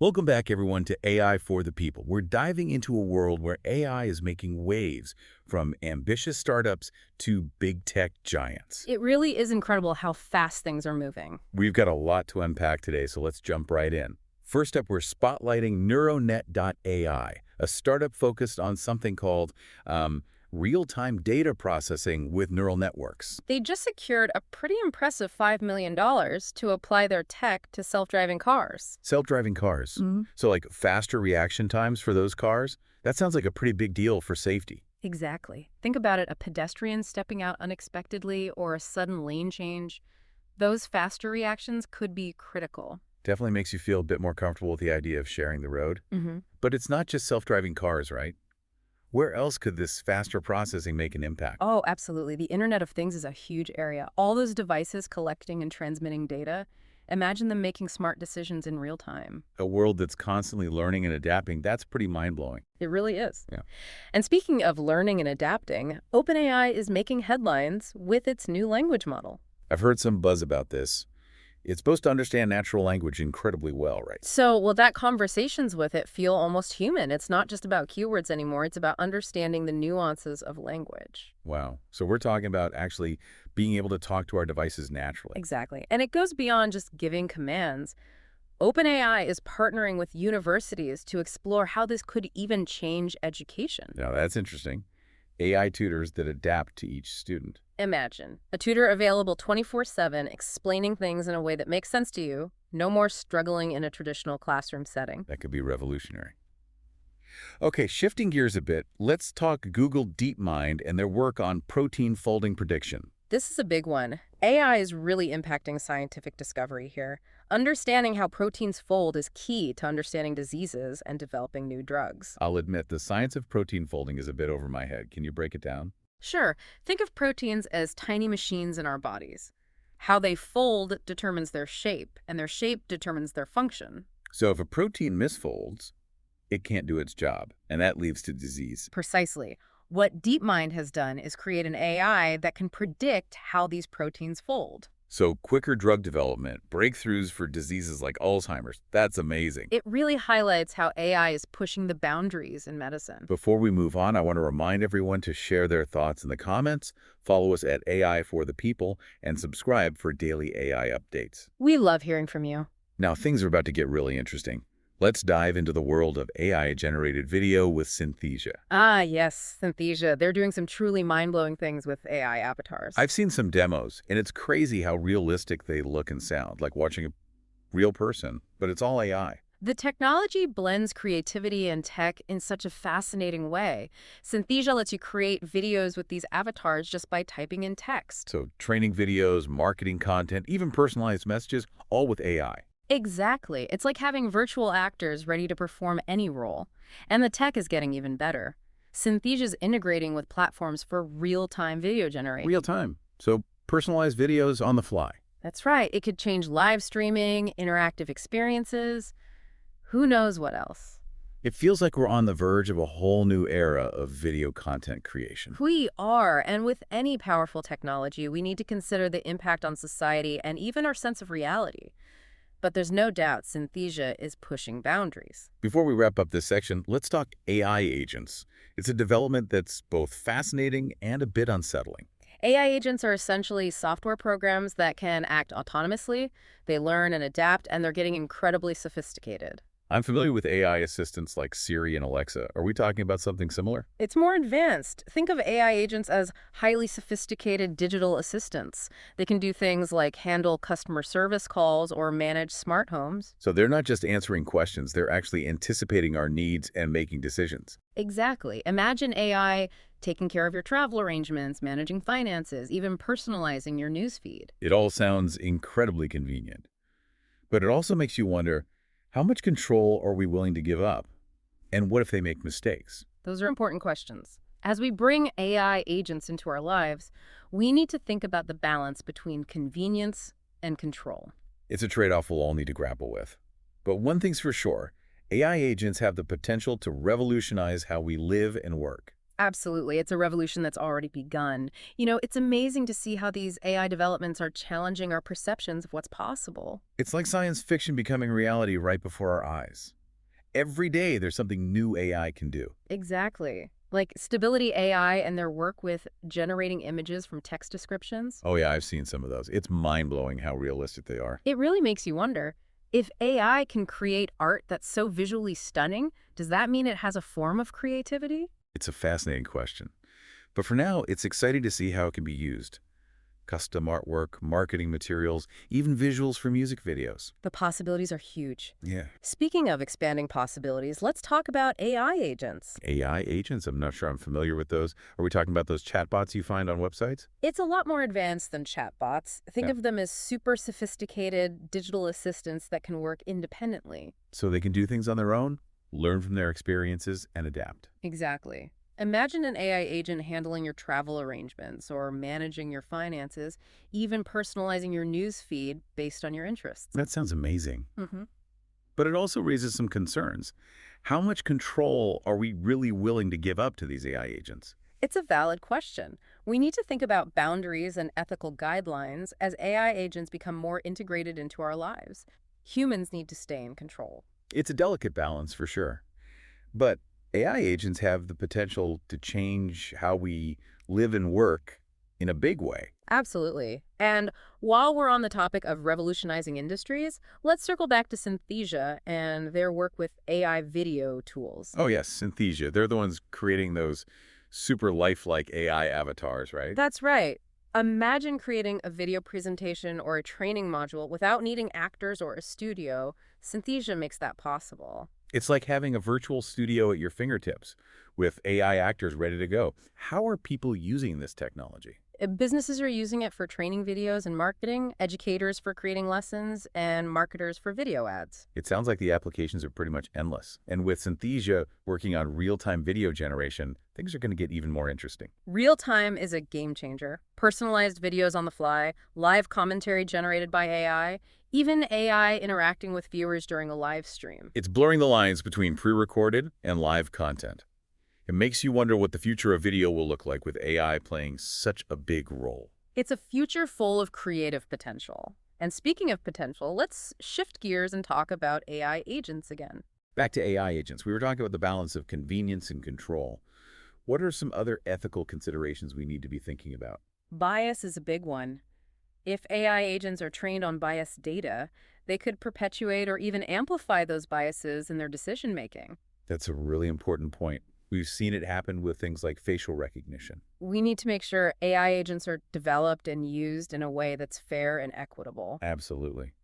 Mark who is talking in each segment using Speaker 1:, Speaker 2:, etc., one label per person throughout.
Speaker 1: Welcome back, everyone, to AI for the People. We're diving into a world where AI is making waves, from ambitious startups to big tech giants.
Speaker 2: It really is incredible how fast things are moving.
Speaker 1: We've got a lot to unpack today, so let's jump right in. First up, we're spotlighting NeuroNet.ai, a startup focused on something called real-time data processing with neural networks.
Speaker 2: They just secured a pretty impressive $5 million to apply their tech to self-driving cars.
Speaker 1: Self-driving cars. So like faster reaction times for those cars? That sounds like a pretty big deal for safety.
Speaker 2: Exactly. Think about it, a pedestrian stepping out unexpectedly or a sudden lane change. Those faster reactions could be critical.
Speaker 1: Definitely makes you feel a bit more comfortable with the idea of sharing the road. But it's not just self-driving cars, right? Where else could this faster processing make an impact?
Speaker 2: Oh, absolutely. The Internet of Things is a huge area. All those devices collecting and transmitting data. Imagine them making smart decisions in real time.
Speaker 1: A world that's constantly learning and adapting, that's pretty mind-blowing.
Speaker 2: It really is.
Speaker 1: Yeah.
Speaker 2: And speaking of learning and adapting, OpenAI is making headlines with its new language model.
Speaker 1: I've heard some buzz about this. It's supposed to understand natural language incredibly well, right?
Speaker 2: So, that conversations with it feel almost human. It's not just about keywords anymore. It's about understanding the nuances of language.
Speaker 1: Wow. So we're talking about actually being able to talk to our devices naturally.
Speaker 2: Exactly. And it goes beyond just giving commands. OpenAI is partnering with universities to explore how this could even change education.
Speaker 1: Now, that's interesting. AI tutors that adapt to each student.
Speaker 2: Imagine a tutor available 24/7, explaining things in a way that makes sense to you. No more struggling in a traditional classroom setting.
Speaker 1: That could be revolutionary. Okay, shifting gears a bit, let's talk Google DeepMind and their work on protein folding prediction.
Speaker 2: This is a big one. AI is really impacting scientific discovery here. Understanding how proteins fold is key to understanding diseases and developing new drugs.
Speaker 1: I'll admit the science of protein folding is a bit over my head. Can you break it down?
Speaker 2: Sure, think of proteins as tiny machines in our bodies. How they fold determines their shape, and their shape determines their function.
Speaker 1: So if a protein misfolds, it can't do its job, and that leads to disease.
Speaker 2: Precisely. What DeepMind has done is create an AI that can predict how these proteins fold.
Speaker 1: So quicker drug development, breakthroughs for diseases like Alzheimer's, that's amazing.
Speaker 2: It really highlights how AI is pushing the boundaries in medicine.
Speaker 1: Before we move on, I want to remind everyone to share their thoughts in the comments, follow us at AI for the People, and subscribe for daily AI updates.
Speaker 2: We love hearing from you.
Speaker 1: Now, things are about to get really interesting. Let's dive into the world of AI-generated video with Synthesia.
Speaker 2: Ah, yes, Synthesia. They're doing some truly mind-blowing things with AI avatars.
Speaker 1: I've seen some demos, and it's crazy how realistic they look and sound, like watching a real person, but it's all AI.
Speaker 2: The technology blends creativity and tech in such a fascinating way. Synthesia lets you create videos with these avatars just by typing in text.
Speaker 1: So training videos, marketing content, even personalized messages, all with AI.
Speaker 2: Exactly. It's like having virtual actors ready to perform any role. And the tech is getting even better. Synthesia's integrating with platforms for real-time video generation.
Speaker 1: Real time. So personalized videos on the fly.
Speaker 2: That's right. It could change live streaming, interactive experiences. Who knows what else?
Speaker 1: It feels like we're on the verge of a whole new era of video content creation.
Speaker 2: We are, and with any powerful technology, we need to consider the impact on society and even our sense of reality. But there's no doubt Synthesia is pushing boundaries.
Speaker 1: Before we wrap up this section, let's talk AI agents. It's a development that's both fascinating and a bit unsettling.
Speaker 2: AI agents are essentially software programs that can act autonomously. They learn and adapt, and they're getting incredibly sophisticated.
Speaker 1: I'm familiar with AI assistants like Siri and Alexa. Are we talking about something similar?
Speaker 2: It's more advanced. Think of AI agents as highly sophisticated digital assistants. They can do things like handle customer service calls or manage smart homes.
Speaker 1: So they're not just answering questions, they're actually anticipating our needs and making decisions.
Speaker 2: Exactly. Imagine AI taking care of your travel arrangements, managing finances, even personalizing your newsfeed.
Speaker 1: It all sounds incredibly convenient. But it also makes you wonder, how much control are we willing to give up? And what if they make mistakes?
Speaker 2: Those are important questions. As we bring AI agents into our lives, we need to think about the balance between convenience and control.
Speaker 1: It's a trade-off we'll all need to grapple with. But one thing's for sure, AI agents have the potential to revolutionize how we live and work.
Speaker 2: Absolutely. It's a revolution that's already begun. It's amazing to see how these AI developments are challenging our perceptions of what's possible.
Speaker 1: It's like science fiction becoming reality right before our eyes. Every day there's something new AI can do.
Speaker 2: Exactly. Like Stability AI and their work with generating images from text descriptions.
Speaker 1: Oh yeah, I've seen some of those. It's mind-blowing how realistic they are.
Speaker 2: It really makes you wonder, if AI can create art that's so visually stunning, does that mean it has a form of creativity?
Speaker 1: It's a fascinating question. But for now, it's exciting to see how it can be used. Custom artwork, marketing materials, even visuals for music videos.
Speaker 2: The possibilities are huge.
Speaker 1: Yeah.
Speaker 2: Speaking of expanding possibilities, let's talk about AI agents.
Speaker 1: AI agents, I'm not sure I'm familiar with those. Are we talking about those chatbots you find on websites?
Speaker 2: It's a lot more advanced than chatbots. Think
Speaker 1: Yeah.
Speaker 2: of them as super sophisticated digital assistants that can work independently.
Speaker 1: So they can do things on their own, learn from their experiences, and adapt.
Speaker 2: Exactly. Imagine an AI agent handling your travel arrangements or managing your finances, even personalizing your news feed based on your interests.
Speaker 1: That sounds amazing.
Speaker 2: hmm
Speaker 1: But it also raises some concerns. How much control are we really willing to give up to these AI agents?
Speaker 2: It's a valid question. We need to think about boundaries and ethical guidelines as AI agents become more integrated into our lives. Humans need to stay in control.
Speaker 1: It's a delicate balance for sure. But AI agents have the potential to change how we live and work in a big way.
Speaker 2: Absolutely. And while we're on the topic of revolutionizing industries, let's circle back to Synthesia and their work with AI video tools.
Speaker 1: Oh yes, Synthesia. They're the ones creating those super lifelike AI avatars, right?
Speaker 2: That's right. Imagine creating a video presentation or a training module without needing actors or a studio. Synthesia makes that possible.
Speaker 1: It's like having a virtual studio at your fingertips with AI actors ready to go. How are people using this technology?
Speaker 2: Businesses are using it for training videos and marketing, educators for creating lessons, and marketers for video ads.
Speaker 1: It sounds like the applications are pretty much endless. And with Synthesia working on real-time video generation, things are going to get even more interesting.
Speaker 2: Real time is a game changer. Personalized videos on the fly, live commentary generated by AI, even AI interacting with viewers during a live stream.
Speaker 1: It's blurring the lines between pre-recorded and live content. It makes you wonder what the future of video will look like with AI playing such a big role.
Speaker 2: It's a future full of creative potential. And speaking of potential, let's shift gears and talk about AI agents again.
Speaker 1: Back to AI agents, we were talking about the balance of convenience and control. What are some other ethical considerations we need to be thinking about?
Speaker 2: Bias is a big one. If AI agents are trained on biased data, they could perpetuate or even amplify those biases in their decision making.
Speaker 1: That's a really important point. We've seen it happen with things like facial recognition.
Speaker 2: We need to make sure AI agents are developed and used in a way that's fair and equitable.
Speaker 1: Absolutely.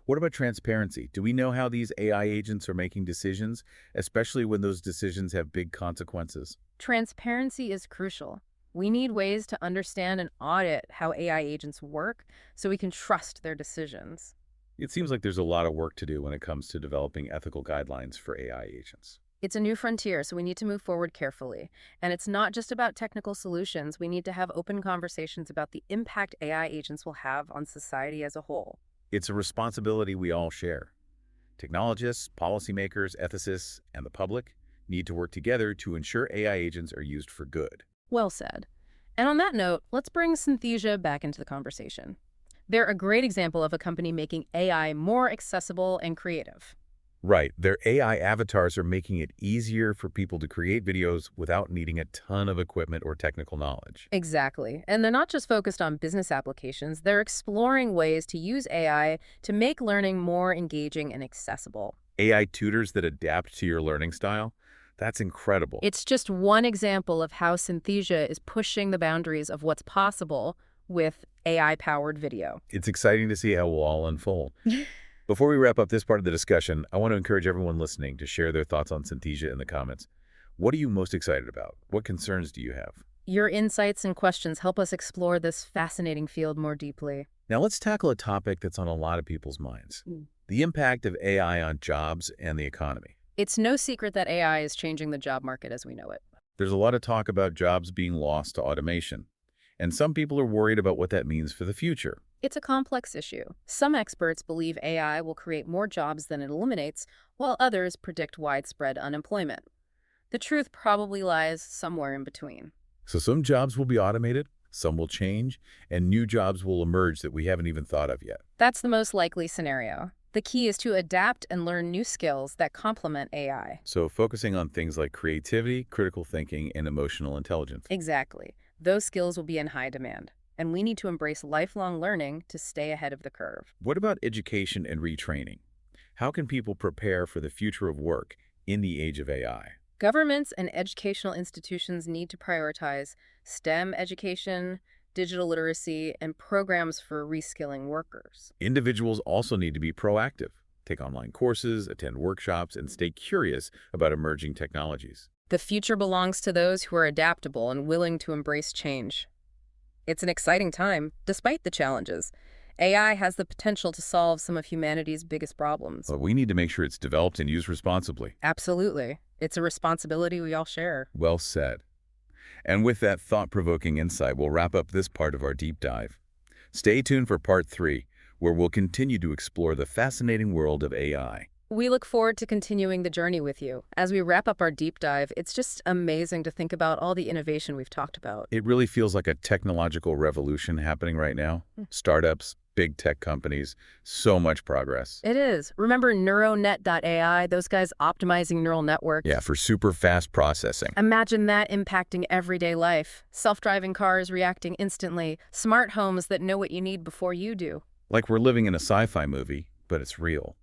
Speaker 1: What about transparency? Do we know how these AI agents are making decisions, especially when those decisions have big consequences?
Speaker 2: Transparency is crucial. We need ways to understand and audit how AI agents work so we can trust their decisions.
Speaker 1: It seems like there's a lot of work to do when it comes to developing ethical guidelines for AI agents.
Speaker 2: It's a new frontier, so we need to move forward carefully. And it's not just about technical solutions. We need to have open conversations about the impact AI agents will have on society as a whole.
Speaker 1: It's a responsibility we all share. Technologists, policymakers, ethicists, and the public need to work together to ensure AI agents are used for good.
Speaker 2: Well said. And on that note, let's bring Synthesia back into the conversation. They're a great example of a company making AI more accessible and creative.
Speaker 1: Right. Their AI avatars are making it easier for people to create videos without needing a ton of equipment or technical knowledge.
Speaker 2: Exactly. And they're not just focused on business applications, they're exploring ways to use AI to make learning more engaging and accessible.
Speaker 1: AI tutors that adapt to your learning style? That's incredible.
Speaker 2: It's just one example of how Synthesia is pushing the boundaries of what's possible with AI-powered video.
Speaker 1: It's exciting to see how it will all unfold. Before we wrap up this part of the discussion, I want to encourage everyone listening to share their thoughts on Synthesia in the comments. What are you most excited about? What concerns do you have?
Speaker 2: Your insights and questions help us explore this fascinating field more deeply.
Speaker 1: Now let's tackle a topic that's on a lot of people's minds. The impact of AI on jobs and the economy.
Speaker 2: It's no secret that AI is changing the job market as we know it.
Speaker 1: There's a lot of talk about jobs being lost to automation, and some people are worried about what that means for the future.
Speaker 2: It's a complex issue. Some experts believe AI will create more jobs than it eliminates, while others predict widespread unemployment. The truth probably lies somewhere in between.
Speaker 1: So some jobs will be automated, some will change, and new jobs will emerge that we haven't even thought of yet.
Speaker 2: That's the most likely scenario. The key is to adapt and learn new skills that complement AI.
Speaker 1: So focusing on things like creativity, critical thinking, and emotional intelligence.
Speaker 2: Exactly. Those skills will be in high demand, and we need to embrace lifelong learning to stay ahead of the curve.
Speaker 1: What about education and retraining? How can people prepare for the future of work in the age of AI?
Speaker 2: Governments and educational institutions need to prioritize STEM education, digital literacy, and programs for reskilling workers.
Speaker 1: Individuals also need to be proactive, take online courses, attend workshops, and stay curious about emerging technologies.
Speaker 2: The future belongs to those who are adaptable and willing to embrace change. It's an exciting time, despite the challenges. AI has the potential to solve some of humanity's biggest problems.
Speaker 1: But we need to make sure it's developed and used responsibly.
Speaker 2: Absolutely. It's a responsibility we all share.
Speaker 1: Well said. And with that thought-provoking insight, we'll wrap up this part of our deep dive. Stay tuned for part 3, where we'll continue to explore the fascinating world of AI.
Speaker 2: We look forward to continuing the journey with you. As we wrap up our deep dive, it's just amazing to think about all the innovation we've talked about.
Speaker 1: It really feels like a technological revolution happening right now. Startups, big tech companies, so much progress.
Speaker 2: It is. Remember NeuroNet.ai, those guys optimizing neural networks?
Speaker 1: Yeah, for super fast processing.
Speaker 2: Imagine that impacting everyday life. Self-driving cars reacting instantly, smart homes that know what you need before you do.
Speaker 1: Like we're living in a sci-fi movie, but it's real.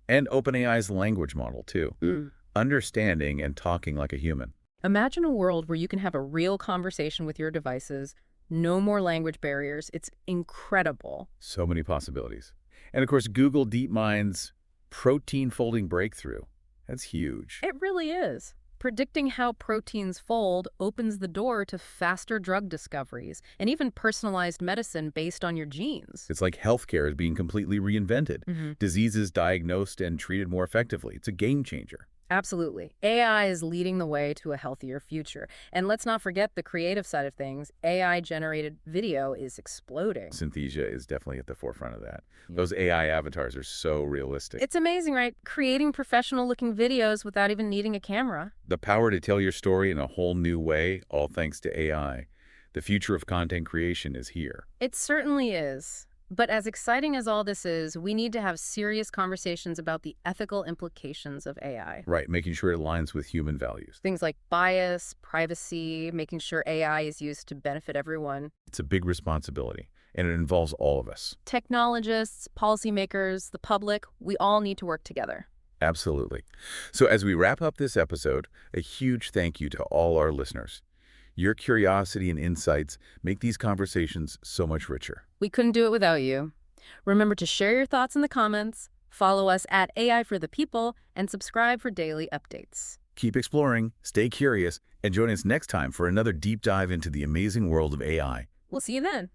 Speaker 1: And OpenAI's language model, too. Understanding and talking like a human.
Speaker 2: Imagine a world where you can have a real conversation with your devices, no more language barriers. It's incredible.
Speaker 1: So many possibilities. And of course, Google DeepMind's protein folding breakthrough. That's huge.
Speaker 2: It really is. Predicting how proteins fold opens the door to faster drug discoveries and even personalized medicine based on your genes.
Speaker 1: It's like healthcare is being completely reinvented. Diseases diagnosed and treated more effectively. It's a game changer.
Speaker 2: Absolutely. AI is leading the way to a healthier future. And let's not forget the creative side of things. AI-generated video is exploding.
Speaker 1: Synthesia is definitely at the forefront of that. Those AI avatars are so realistic.
Speaker 2: It's amazing, right? Creating professional-looking videos without even needing a camera.
Speaker 1: The power to tell your story in a whole new way, all thanks to AI. The future of content creation is here.
Speaker 2: It certainly is. But as exciting as all this is, we need to have serious conversations about the ethical implications of AI.
Speaker 1: Right, making sure it aligns with human values.
Speaker 2: Things like bias, privacy, making sure AI is used to benefit everyone.
Speaker 1: It's a big responsibility, and it involves all of us.
Speaker 2: Technologists, policymakers, the public, we all need to work together.
Speaker 1: Absolutely. So as we wrap up this episode, a huge thank you to all our listeners. Your curiosity and insights make these conversations so much richer.
Speaker 2: We couldn't do it without you. Remember to share your thoughts in the comments, follow us at AI for the People, and subscribe for daily updates.
Speaker 1: Keep exploring, stay curious, and join us next time for another deep dive into the amazing world of AI.
Speaker 2: We'll see you then.